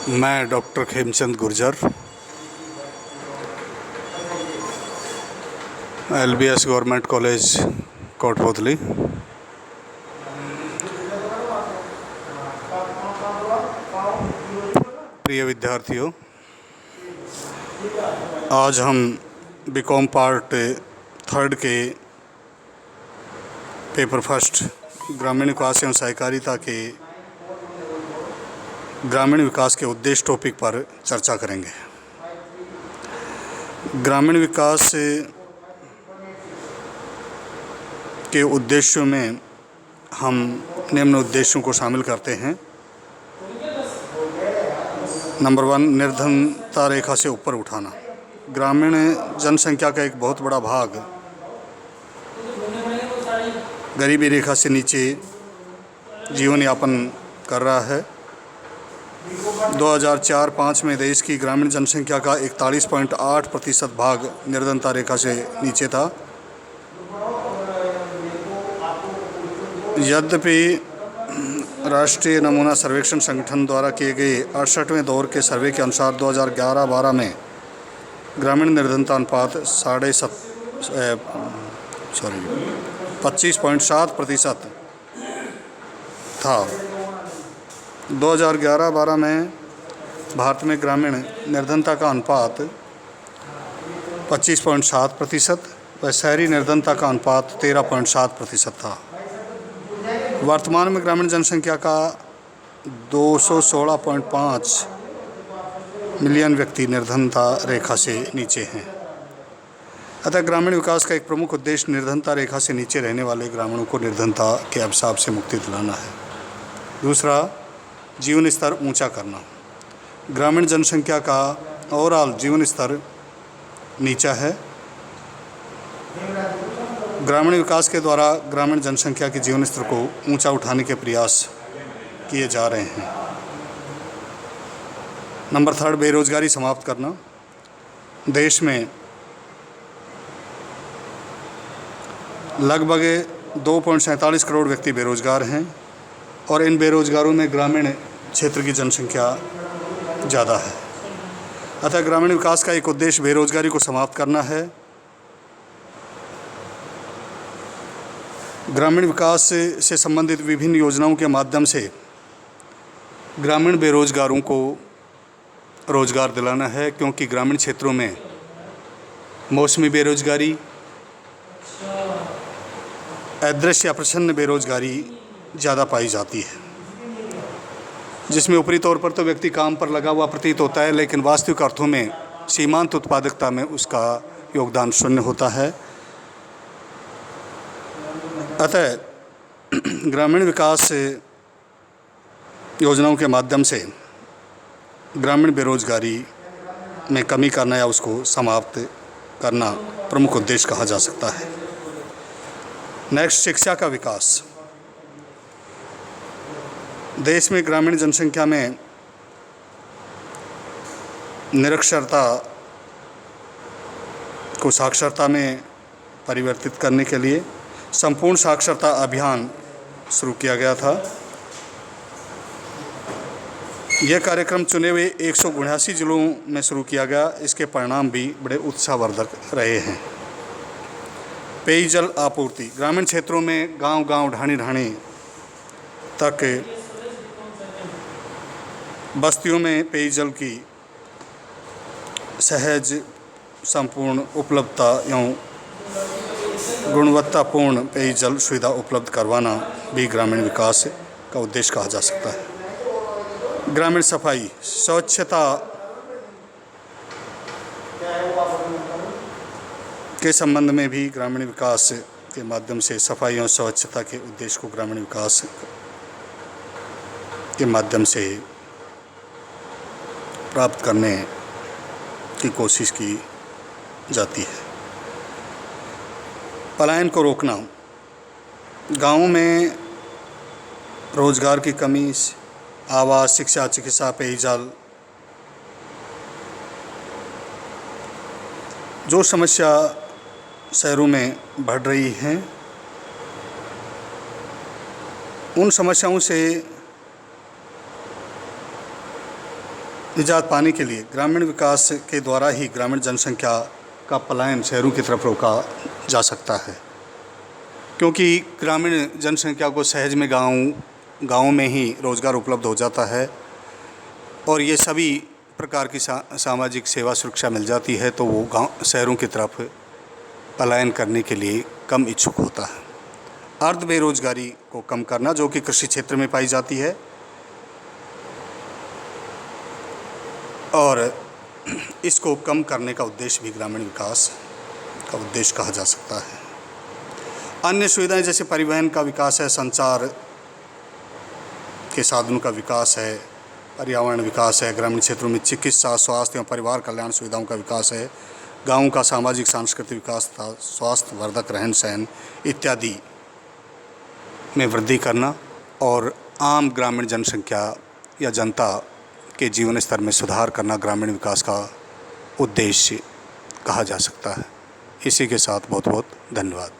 मैं doctor Khemchand Gurjar, LBS government college Kotputli. प्रिय विद्यार्थियों, आज हम बीकॉम पार्ट 3 के पेपर फर्स्ट ग्रामीण विकास एवं सहकारिता के ग्रामीण विकास के उद्देश्य टॉपिक पर चर्चा करेंगे। ग्रामीण विकास के उद्देश्यों में हम निम्न उद्देश्यों को शामिल करते हैं। नंबर 1, निर्धनता रेखा से ऊपर उठाना। ग्रामीण जनसंख्या का एक बहुत बड़ा भाग गरीबी रेखा से नीचे जीवन यापन कर रहा है। 2004-05 में देश की ग्रामीण जनसंख्या का 41.8% भाग निर्धनता रेखा से नीचे था। यद्यपि राष्ट्रीय नमूना सर्वेक्षण संगठन द्वारा किए गए 68वें दौर के सर्वे के अनुसार 2011-12 में ग्रामीण निर्धनता अनुपात 25.7% था। 2011-12 में भारत में ग्रामीण निर्धनता का अनुपात 25.7% व शहरी निर्धनता का अनुपात 13.7% था। वर्तमान में ग्रामीण जनसंख्या का 216.5 मिलियन व्यक्ति निर्धनता रेखा से नीचे हैं। अतः ग्रामीण विकास का एक प्रमुख उद्देश्य निर्धनता रेखा से नीचे रहने वाले ग्रामीणों को निर्धनता के अभिशाप से मुक्ति दिलाना है। दूसरा, जीवन स्तर ऊंचा करना। ग्रामीण जनसंख्या का ओवरऑल जीवन स्तर नीचा है। ग्रामीण विकास के द्वारा ग्रामीण जनसंख्या के जीवन स्तर को ऊंचा उठाने के प्रयास किए जा रहे हैं। नंबर 3, बेरोजगारी समाप्त करना। देश में लगभग 2.47 करोड़ व्यक्ति बेरोजगार हैं और इन बेरोजगारों में ग्रामीण क्षेत्र की जनसंख्या ज़्यादा है। अतः ग्रामीण विकास का एक उद्देश्य बेरोजगारी को समाप्त करना है। ग्रामीण विकास से संबंधित विभिन्न योजनाओं के माध्यम से ग्रामीण बेरोजगारों को रोजगार दिलाना है, क्योंकि ग्रामीण क्षेत्रों में मौसमी बेरोजगारी, अदृश्य या प्रच्छन्न बेरोजगारी ज़्यादा पाई जाती है, जिसमें ऊपरी तौर पर तो व्यक्ति काम पर लगा हुआ प्रतीत होता है, लेकिन वास्तविक अर्थों में सीमांत उत्पादकता में उसका योगदान शून्य होता है। अतः ग्रामीण विकास योजनाओं के माध्यम से ग्रामीण बेरोजगारी में कमी करना या उसको समाप्त करना प्रमुख उद्देश्य कहा जा सकता है। नेक्स्ट, शिक्षा का विकास। देश में ग्रामीण जनसंख्या में निरक्षरता को साक्षरता में परिवर्तित करने के लिए संपूर्ण साक्षरता अभियान शुरू किया गया था। यह कार्यक्रम चुने हुए 179 जिलों में शुरू किया गया। इसके परिणाम भी बड़े उत्साहवर्धक रहे हैं। पेयजल आपूर्ति। ग्रामीण क्षेत्रों में गांव-गांव, ढाणी-ढाणी तक बस्तियों में पेयजल की सहज, संपूर्ण उपलब्धता एवं गुणवत्तापूर्ण पेयजल सुविधा उपलब्ध करवाना भी ग्रामीण विकास का उद्देश्य कहा जा सकता है। ग्रामीण सफाई, स्वच्छता के संबंध में भी ग्रामीण विकास के माध्यम से सफाई और स्वच्छता के उद्देश्य को ग्रामीण विकास के माध्यम से प्राप्त करने की कोशिश की जाती है। पलायन को रोकना। गाँवों में रोजगार की कमी, आवास, शिक्षा, चिकित्सा, पेयजल जो समस्या शहरों में बढ़ रही हैं, उन समस्याओं से निजात पाने के लिए ग्रामीण विकास के द्वारा ही ग्रामीण जनसंख्या का पलायन शहरों की तरफ रोका जा सकता है, क्योंकि ग्रामीण जनसंख्या को सहज में गाँव में ही रोज़गार उपलब्ध हो जाता है और ये सभी प्रकार की सामाजिक सेवा सुरक्षा मिल जाती है, तो वो गाँव शहरों की तरफ पलायन करने के लिए कम इच्छुक होता है। अर्ध बेरोजगारी को कम करना, जो कि कृषि क्षेत्र में पाई जाती है, और इसको कम करने का उद्देश्य भी ग्रामीण विकास का उद्देश्य कहा जा सकता है। अन्य सुविधाएं जैसे परिवहन का विकास है, संचार के साधनों का विकास है, पर्यावरण विकास है, ग्रामीण क्षेत्रों में चिकित्सा, स्वास्थ्य एवं परिवार कल्याण सुविधाओं का विकास है, गाँव का सामाजिक सांस्कृतिक विकास तथा स्वास्थ्यवर्धक रहन सहन इत्यादि में वृद्धि करना और आम ग्रामीण जनसंख्या या जनता के जीवन स्तर में सुधार करना ग्रामीण विकास का उद्देश्य कहा जा सकता है। इसी के साथ बहुत बहुत धन्यवाद।